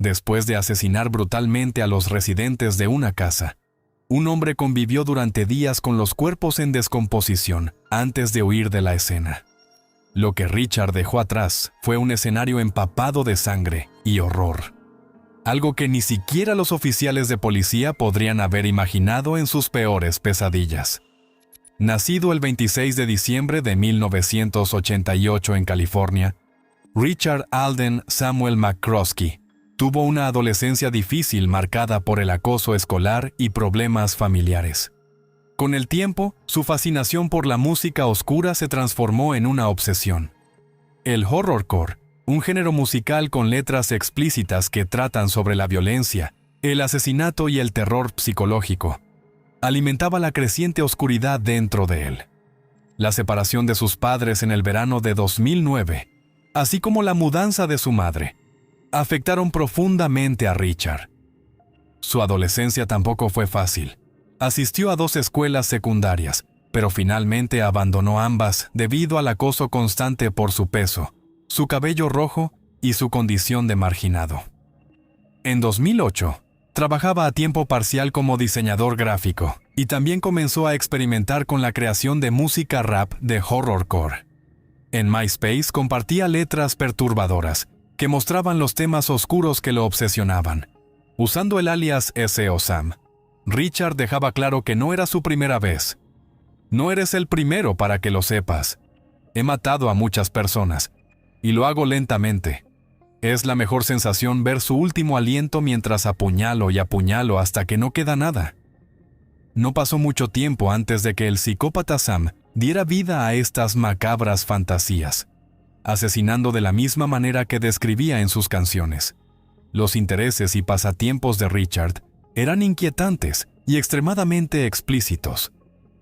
Después de asesinar brutalmente a los residentes de una casa, un hombre convivió durante días con los cuerpos en descomposición antes de huir de la escena. Lo que Richard dejó atrás fue un escenario empapado de sangre y horror, algo que ni siquiera los oficiales de policía podrían haber imaginado en sus peores pesadillas. Nacido el 26 de diciembre de 1988 en California, Richard Alden Samuel McCroskey tuvo una adolescencia difícil marcada por el acoso escolar y problemas familiares. Con el tiempo, su fascinación por la música oscura se transformó en una obsesión. El horrorcore, un género musical con letras explícitas que tratan sobre la violencia, el asesinato y el terror psicológico, alimentaba la creciente oscuridad dentro de él. La separación de sus padres en el verano de 2009, así como la mudanza de su madre, afectaron profundamente a Richard. Su adolescencia tampoco fue fácil. Asistió a 2 escuelas secundarias, pero finalmente abandonó ambas debido al acoso constante por su peso, su cabello rojo y su condición de marginado. En 2008, trabajaba a tiempo parcial como diseñador gráfico y también comenzó a experimentar con la creación de música rap de horrorcore. En MySpace compartía letras perturbadoras que mostraban los temas oscuros que lo obsesionaban. Usando el alias S.O. Sam, Richard dejaba claro que no era su primera vez. No eres el primero para que lo sepas. He matado a muchas personas, y lo hago lentamente. Es la mejor sensación ver su último aliento mientras apuñalo y apuñalo hasta que no queda nada. No pasó mucho tiempo antes de que el psicópata Sam diera vida a estas macabras fantasías, asesinando de la misma manera que describía en sus canciones. Los intereses y pasatiempos de Richard eran inquietantes y extremadamente explícitos.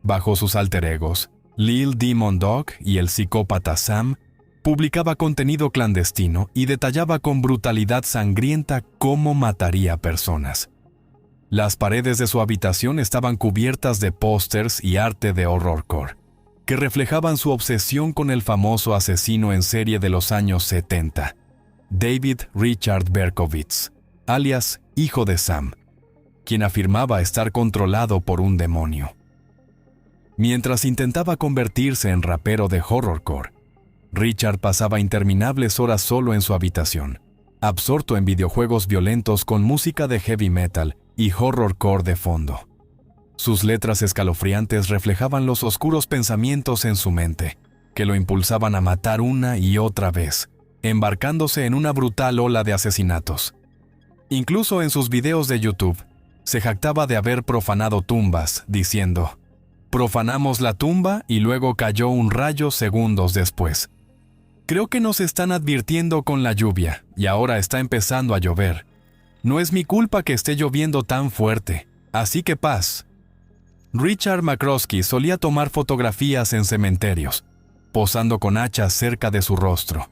Bajo sus alter egos, Lil Demon Dog y el psicópata Sam, publicaba contenido clandestino y detallaba con brutalidad sangrienta cómo mataría personas. Las paredes de su habitación estaban cubiertas de pósters y arte de horrorcore, que reflejaban su obsesión con el famoso asesino en serie de los años 70, David Richard Berkowitz, alias Hijo de Sam, quien afirmaba estar controlado por un demonio. Mientras intentaba convertirse en rapero de horrorcore, Richard pasaba interminables horas solo en su habitación, absorto en videojuegos violentos con música de heavy metal y horrorcore de fondo. Sus letras escalofriantes reflejaban los oscuros pensamientos en su mente, que lo impulsaban a matar una y otra vez, embarcándose en una brutal ola de asesinatos. Incluso en sus videos de YouTube, se jactaba de haber profanado tumbas, diciendo: «Profanamos la tumba y luego cayó un rayo segundos después. Creo que nos están advirtiendo con la lluvia y ahora está empezando a llover. No es mi culpa que esté lloviendo tan fuerte, así que paz». Richard McCroskey solía tomar fotografías en cementerios, posando con hachas cerca de su rostro,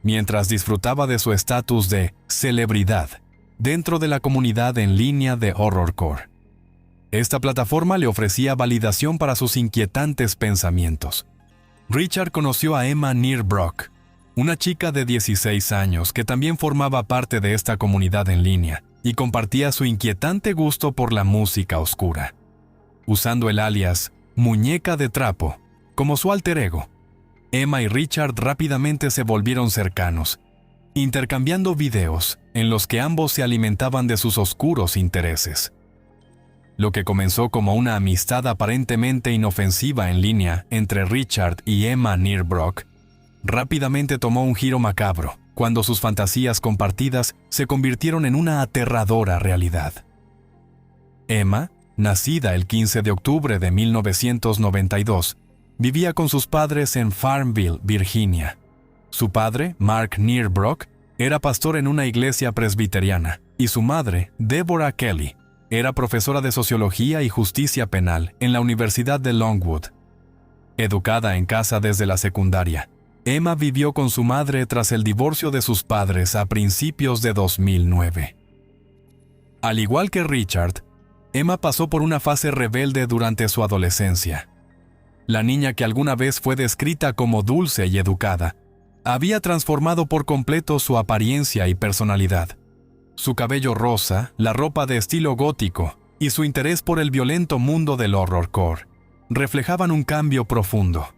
mientras disfrutaba de su estatus de celebridad dentro de la comunidad en línea de horrorcore. Esta plataforma le ofrecía validación para sus inquietantes pensamientos. Richard conoció a Emma Nearbrock, una chica de 16 años que también formaba parte de esta comunidad en línea y compartía su inquietante gusto por la música oscura. Usando el alias Muñeca de Trapo como su alter ego, Emma y Richard rápidamente se volvieron cercanos, intercambiando videos en los que ambos se alimentaban de sus oscuros intereses. Lo que comenzó como una amistad aparentemente inofensiva en línea entre Richard y Emma Nearbrock, rápidamente tomó un giro macabro cuando sus fantasías compartidas se convirtieron en una aterradora realidad. Emma, nacida el 15 de octubre de 1992, vivía con sus padres en Farmville, Virginia. Su padre, Mark Nearbrock, era pastor en una iglesia presbiteriana, y su madre, Deborah Kelly, era profesora de Sociología y Justicia Penal en la Universidad de Longwood. Educada en casa desde la secundaria, Emma vivió con su madre tras el divorcio de sus padres a principios de 2009. Al igual que Richard, Emma pasó por una fase rebelde durante su adolescencia. La niña que alguna vez fue descrita como dulce y educada, había transformado por completo su apariencia y personalidad. Su cabello rosa, la ropa de estilo gótico y su interés por el violento mundo del horrorcore reflejaban un cambio profundo.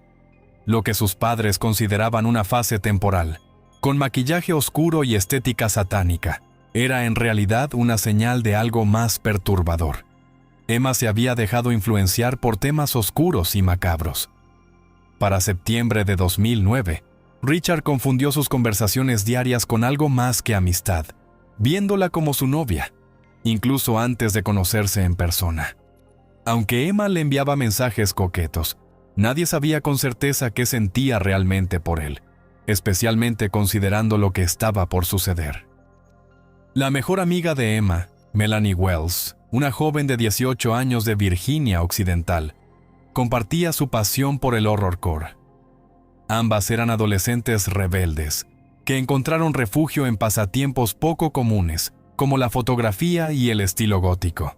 Lo que sus padres consideraban una fase temporal, con maquillaje oscuro y estética satánica, era en realidad una señal de algo más perturbador. Emma se había dejado influenciar por temas oscuros y macabros. Para septiembre de 2009, Richard confundió sus conversaciones diarias con algo más que amistad, viéndola como su novia, incluso antes de conocerse en persona. Aunque Emma le enviaba mensajes coquetos, nadie sabía con certeza qué sentía realmente por él, especialmente considerando lo que estaba por suceder. La mejor amiga de Emma, Melanie Wells, una joven de 18 años de Virginia Occidental, compartía su pasión por el horrorcore. Ambas eran adolescentes rebeldes, que encontraron refugio en pasatiempos poco comunes, como la fotografía y el estilo gótico.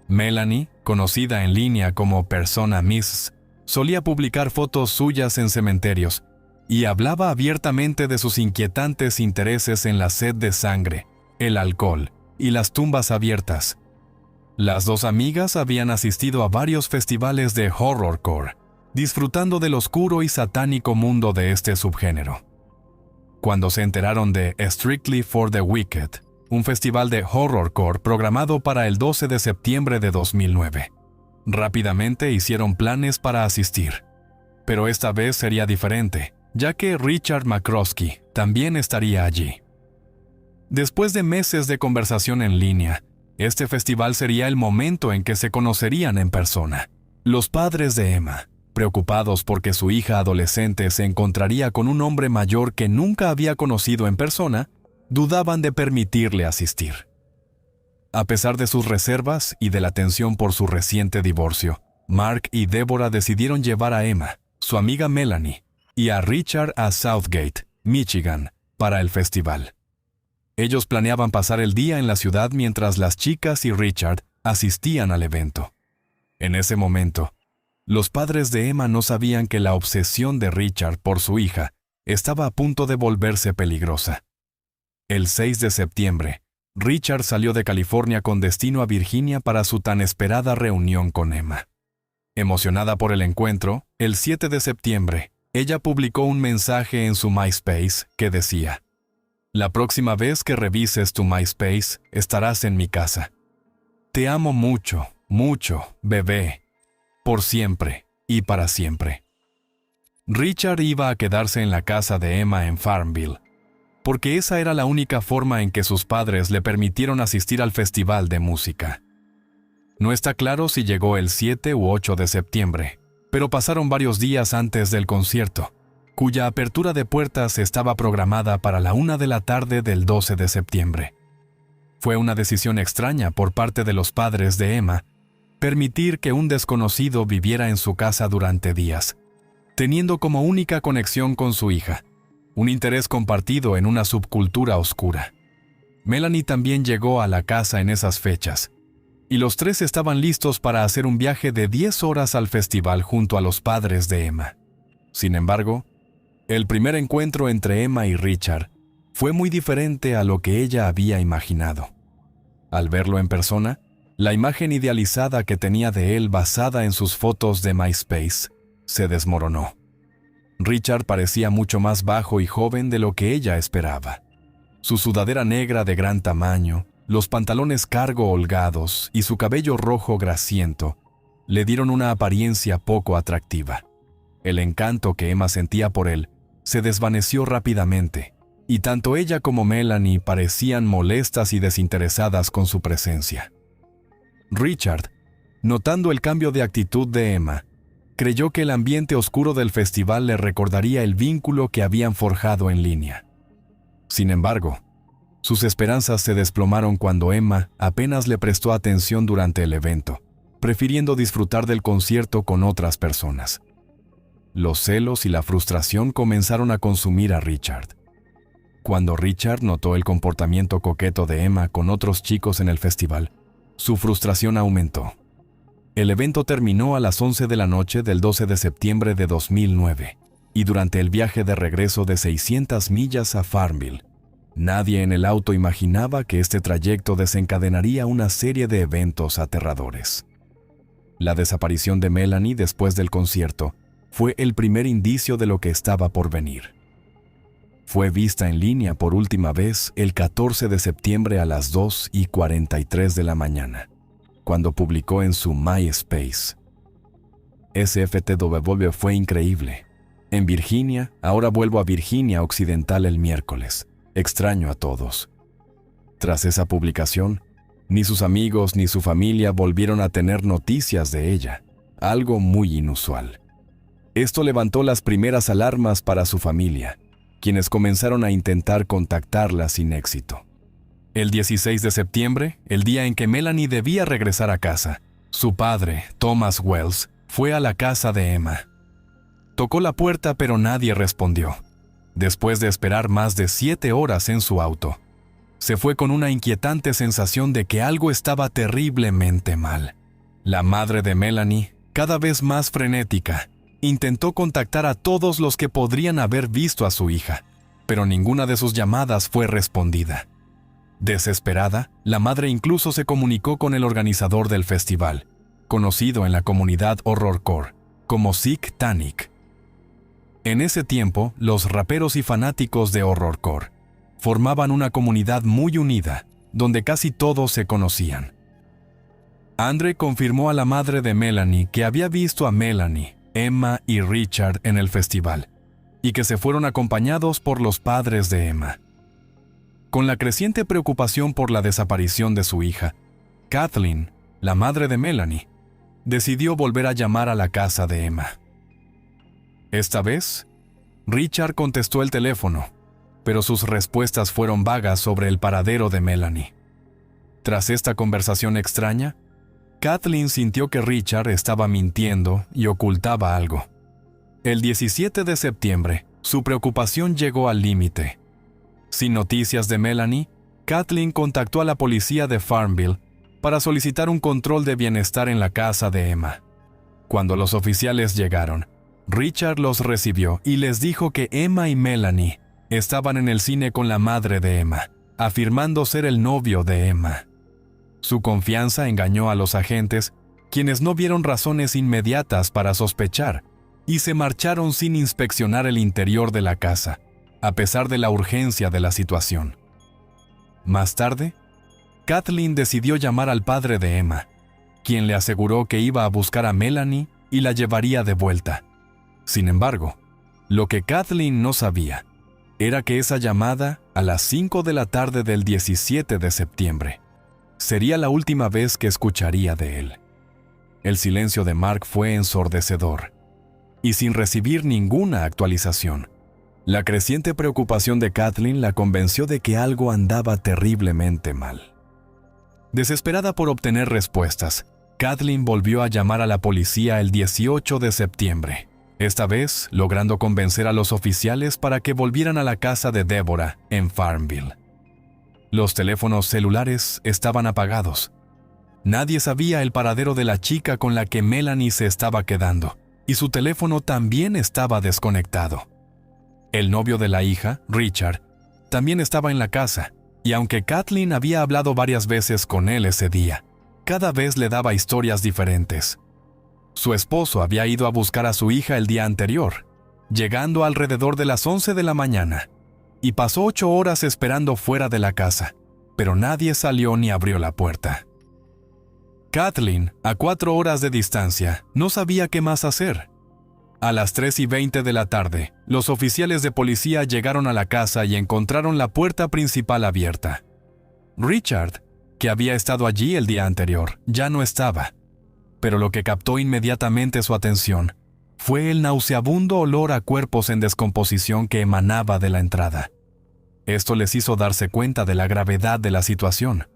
Melanie, conocida en línea como Persona Miss, solía publicar fotos suyas en cementerios y hablaba abiertamente de sus inquietantes intereses en la sed de sangre, el alcohol y las tumbas abiertas. Las dos amigas habían asistido a varios festivales de horrorcore, disfrutando del oscuro y satánico mundo de este subgénero. Cuando se enteraron de Strictly for the Wicked, un festival de horrorcore programado para el 12 de septiembre de 2009, rápidamente hicieron planes para asistir. Pero esta vez sería diferente, ya que Richard McCroskey también estaría allí. Después de meses de conversación en línea, este festival sería el momento en que se conocerían en persona. Los padres de Emma, preocupados porque su hija adolescente se encontraría con un hombre mayor que nunca había conocido en persona, dudaban de permitirle asistir. A pesar de sus reservas y de la tensión por su reciente divorcio, Mark y Deborah decidieron llevar a Emma, su amiga Melanie, y a Richard a Southgate, Michigan, para el festival. Ellos planeaban pasar el día en la ciudad mientras las chicas y Richard asistían al evento. En ese momento, los padres de Emma no sabían que la obsesión de Richard por su hija estaba a punto de volverse peligrosa. El 6 de septiembre, Richard salió de California con destino a Virginia para su tan esperada reunión con Emma. Emocionada por el encuentro, el 7 de septiembre, ella publicó un mensaje en su MySpace que decía: «La próxima vez que revises tu MySpace, estarás en mi casa. Te amo mucho, mucho, bebé, por siempre y para siempre». Richard iba a quedarse en la casa de Emma en Farmville, porque esa era la única forma en que sus padres le permitieron asistir al festival de música. No está claro si llegó el 7 u 8 de septiembre, pero pasaron varios días antes del concierto, cuya apertura de puertas estaba programada para la 1 de la tarde del 12 de septiembre. Fue una decisión extraña por parte de los padres de Emma permitir que un desconocido viviera en su casa durante días, teniendo como única conexión con su hija un interés compartido en una subcultura oscura. Melanie también llegó a la casa en esas fechas, y los tres estaban listos para hacer un viaje de 10 horas al festival junto a los padres de Emma. Sin embargo, el primer encuentro entre Emma y Richard fue muy diferente a lo que ella había imaginado. Al verlo en persona, la imagen idealizada que tenía de él basada en sus fotos de MySpace se desmoronó. Richard parecía mucho más bajo y joven de lo que ella esperaba. Su sudadera negra de gran tamaño, los pantalones cargo holgados y su cabello rojo grasiento le dieron una apariencia poco atractiva. El encanto que Emma sentía por él se desvaneció rápidamente, y tanto ella como Melanie parecían molestas y desinteresadas con su presencia. Richard, notando el cambio de actitud de Emma, creyó que el ambiente oscuro del festival le recordaría el vínculo que habían forjado en línea. Sin embargo, sus esperanzas se desplomaron cuando Emma apenas le prestó atención durante el evento, prefiriendo disfrutar del concierto con otras personas. Los celos y la frustración comenzaron a consumir a Richard. Cuando Richard notó el comportamiento coqueto de Emma con otros chicos en el festival, su frustración aumentó. El evento terminó a las 11 de la noche del 12 de septiembre de 2009, y durante el viaje de regreso de 600 millas a Farmville, Nadie en el auto imaginaba que este trayecto desencadenaría una serie de eventos aterradores. La desaparición de Melanie después del concierto fue el primer indicio de lo que estaba por venir. Fue vista en línea por última vez el 14 de septiembre a las 2:43 de la mañana, cuando publicó en su MySpace: SFTW fue increíble. En Virginia, ahora vuelvo a Virginia Occidental el miércoles. Extraño a todos. Tras esa publicación, ni sus amigos ni su familia volvieron a tener noticias de ella, algo muy inusual. Esto levantó las primeras alarmas para su familia, quienes comenzaron a intentar contactarla sin éxito. El 16 de septiembre, el día en que Melanie debía regresar a casa, su padre, Thomas Wells, fue a la casa de Emma. Tocó la puerta, pero nadie respondió. Después de esperar más de 7 horas en su auto, se fue con una inquietante sensación de que algo estaba terriblemente mal. La madre de Melanie, cada vez más frenética, intentó contactar a todos los que podrían haber visto a su hija, pero ninguna de sus llamadas fue respondida. Desesperada, la madre incluso se comunicó con el organizador del festival, conocido en la comunidad horrorcore como Sick Tannic. En ese tiempo, los raperos y fanáticos de horrorcore formaban una comunidad muy unida, donde casi todos se conocían. Andre confirmó a la madre de Melanie que había visto a Melanie, Emma y Richard en el festival, y que se fueron acompañados por los padres de Emma. Con la creciente preocupación por la desaparición de su hija, Kathleen, la madre de Melanie, decidió volver a llamar a la casa de Emma. Esta vez, Richard contestó el teléfono, pero sus respuestas fueron vagas sobre el paradero de Melanie. Tras esta conversación extraña, Kathleen sintió que Richard estaba mintiendo y ocultaba algo. El 17 de septiembre, su preocupación llegó al límite. Sin noticias de Melanie, Kathleen contactó a la policía de Farmville para solicitar un control de bienestar en la casa de Emma. Cuando los oficiales llegaron, Richard los recibió y les dijo que Emma y Melanie estaban en el cine con la madre de Emma, afirmando ser el novio de Emma. Su confianza engañó a los agentes, quienes no vieron razones inmediatas para sospechar y se marcharon sin inspeccionar el interior de la casa, a pesar de la urgencia de la situación. Más tarde, Kathleen decidió llamar al padre de Emma, quien le aseguró que iba a buscar a Melanie y la llevaría de vuelta. Sin embargo, lo que Kathleen no sabía era que esa llamada, a las 5 de la tarde del 17 de septiembre, sería la última vez que escucharía de él. El silencio de Mark fue ensordecedor, y sin recibir ninguna actualización, la creciente preocupación de Kathleen la convenció de que algo andaba terriblemente mal. Desesperada por obtener respuestas, Kathleen volvió a llamar a la policía el 18 de septiembre, esta vez logrando convencer a los oficiales para que volvieran a la casa de Deborah en Farmville. Los teléfonos celulares estaban apagados. Nadie sabía el paradero de la chica con la que Melanie se estaba quedando, y su teléfono también estaba desconectado. El novio de la hija, Richard, también estaba en la casa, y aunque Kathleen había hablado varias veces con él ese día, cada vez le daba historias diferentes. Su esposo había ido a buscar a su hija el día anterior, llegando alrededor de las 11 de la mañana, y pasó 8 horas esperando fuera de la casa, pero nadie salió ni abrió la puerta. Kathleen, a 4 horas de distancia, no sabía qué más hacer. A las 3:20 de la tarde, los oficiales de policía llegaron a la casa y encontraron la puerta principal abierta. Richard, que había estado allí el día anterior, ya no estaba, pero lo que captó inmediatamente su atención fue el nauseabundo olor a cuerpos en descomposición que emanaba de la entrada. Esto les hizo darse cuenta de la gravedad de la situación.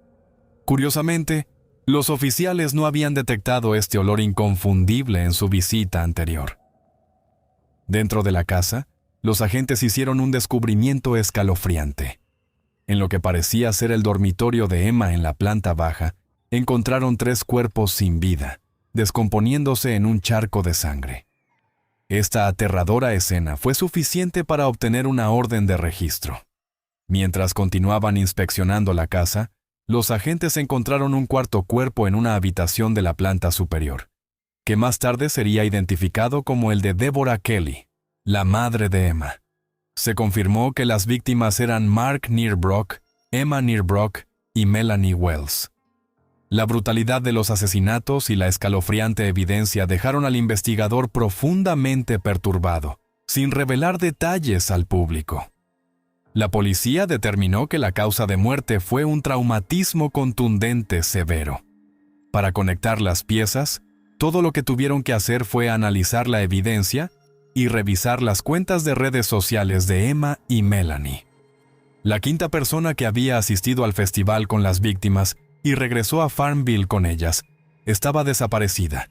Curiosamente, los oficiales no habían detectado este olor inconfundible en su visita anterior. Dentro de la casa, los agentes hicieron un descubrimiento escalofriante. En lo que parecía ser el dormitorio de Emma en la planta baja, encontraron 3 cuerpos sin vida, descomponiéndose en un charco de sangre. Esta aterradora escena fue suficiente para obtener una orden de registro. Mientras continuaban inspeccionando la casa, los agentes encontraron un cuarto cuerpo en una habitación de la planta superior, que más tarde sería identificado como el de Deborah Kelly, la madre de Emma. Se confirmó que las víctimas eran Mark Nearbrock, Emma Nearbrock y Melanie Wells. La brutalidad de los asesinatos y la escalofriante evidencia dejaron al investigador profundamente perturbado, sin revelar detalles al público. La policía determinó que la causa de muerte fue un traumatismo contundente severo. Para conectar las piezas, todo lo que tuvieron que hacer fue analizar la evidencia y revisar las cuentas de redes sociales de Emma y Melanie. La quinta persona que había asistido al festival con las víctimas y regresó a Farmville con ellas, estaba desaparecida.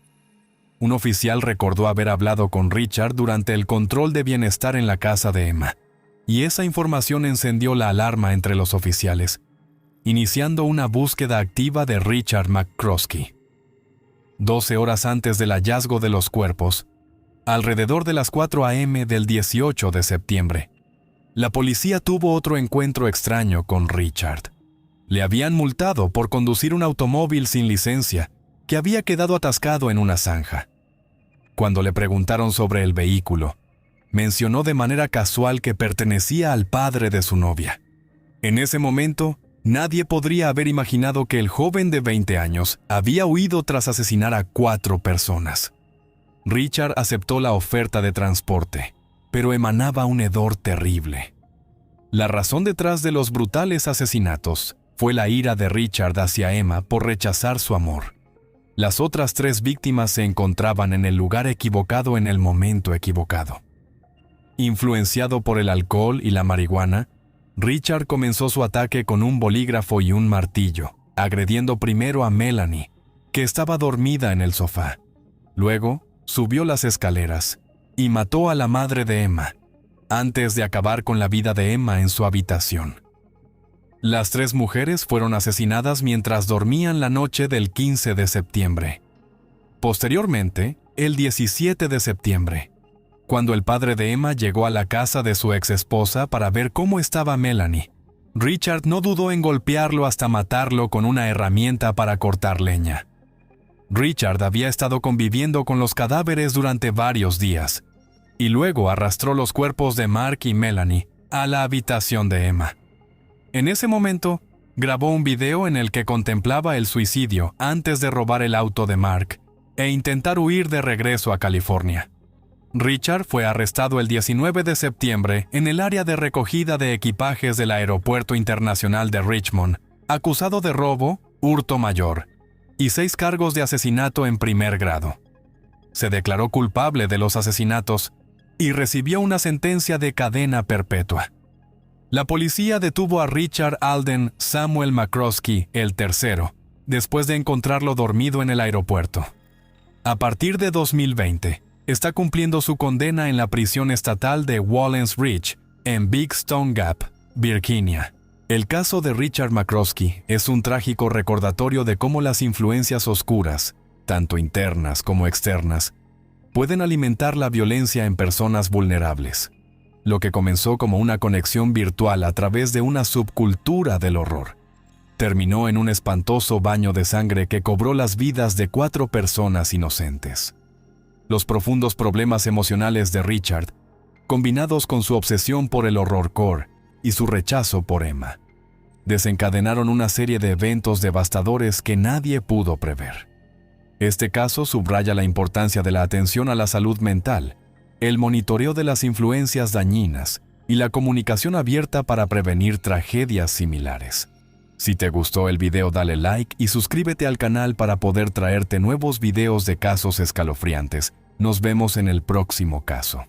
Un oficial recordó haber hablado con Richard durante el control de bienestar en la casa de Emma, y esa información encendió la alarma entre los oficiales, iniciando una búsqueda activa de Richard McCroskey. 12 horas antes del hallazgo de los cuerpos, alrededor de las 4 a.m. del 18 de septiembre, la policía tuvo otro encuentro extraño con Richard. Le habían multado por conducir un automóvil sin licencia que había quedado atascado en una zanja. Cuando le preguntaron sobre el vehículo, mencionó de manera casual que pertenecía al padre de su novia. En ese momento, nadie podría haber imaginado que el joven de 20 años había huido tras asesinar a 4 personas. Richard aceptó la oferta de transporte, pero emanaba un hedor terrible. La razón detrás de los brutales asesinatos fue la ira de Richard hacia Emma por rechazar su amor. Las otras 3 víctimas se encontraban en el lugar equivocado en el momento equivocado. Influenciado por el alcohol y la marihuana, Richard comenzó su ataque con un bolígrafo y un martillo, agrediendo primero a Melanie, que estaba dormida en el sofá. Luego, subió las escaleras y mató a la madre de Emma, antes de acabar con la vida de Emma en su habitación. Las 3 mujeres fueron asesinadas mientras dormían la noche del 15 de septiembre. Posteriormente, el 17 de septiembre, cuando el padre de Emma llegó a la casa de su exesposa para ver cómo estaba Melanie, Richard no dudó en golpearlo hasta matarlo con una herramienta para cortar leña. Richard había estado conviviendo con los cadáveres durante varios días, y luego arrastró los cuerpos de Mark y Melanie a la habitación de Emma. En ese momento, grabó un video en el que contemplaba el suicidio antes de robar el auto de Mark e intentar huir de regreso a California. Richard fue arrestado el 19 de septiembre en el área de recogida de equipajes del Aeropuerto Internacional de Richmond, acusado de robo, hurto mayor y 6 cargos de asesinato en primer grado. Se declaró culpable de los asesinatos y recibió una sentencia de cadena perpetua. La policía detuvo a Richard Alden Samuel McCroskey, el tercero, después de encontrarlo dormido en el aeropuerto. A partir de 2020, está cumpliendo su condena en la prisión estatal de Wallens Ridge, en Big Stone Gap, Virginia. El caso de Richard McCroskey es un trágico recordatorio de cómo las influencias oscuras, tanto internas como externas, pueden alimentar la violencia en personas vulnerables. Lo que comenzó como una conexión virtual a través de una subcultura del horror, terminó en un espantoso baño de sangre que cobró las vidas de 4 personas inocentes. Los profundos problemas emocionales de Richard, combinados con su obsesión por el horrorcore y su rechazo por Emma, desencadenaron una serie de eventos devastadores que nadie pudo prever. Este caso subraya la importancia de la atención a la salud mental, el monitoreo de las influencias dañinas y la comunicación abierta para prevenir tragedias similares. Si te gustó el video, dale like y suscríbete al canal para poder traerte nuevos videos de casos escalofriantes. Nos vemos en el próximo caso.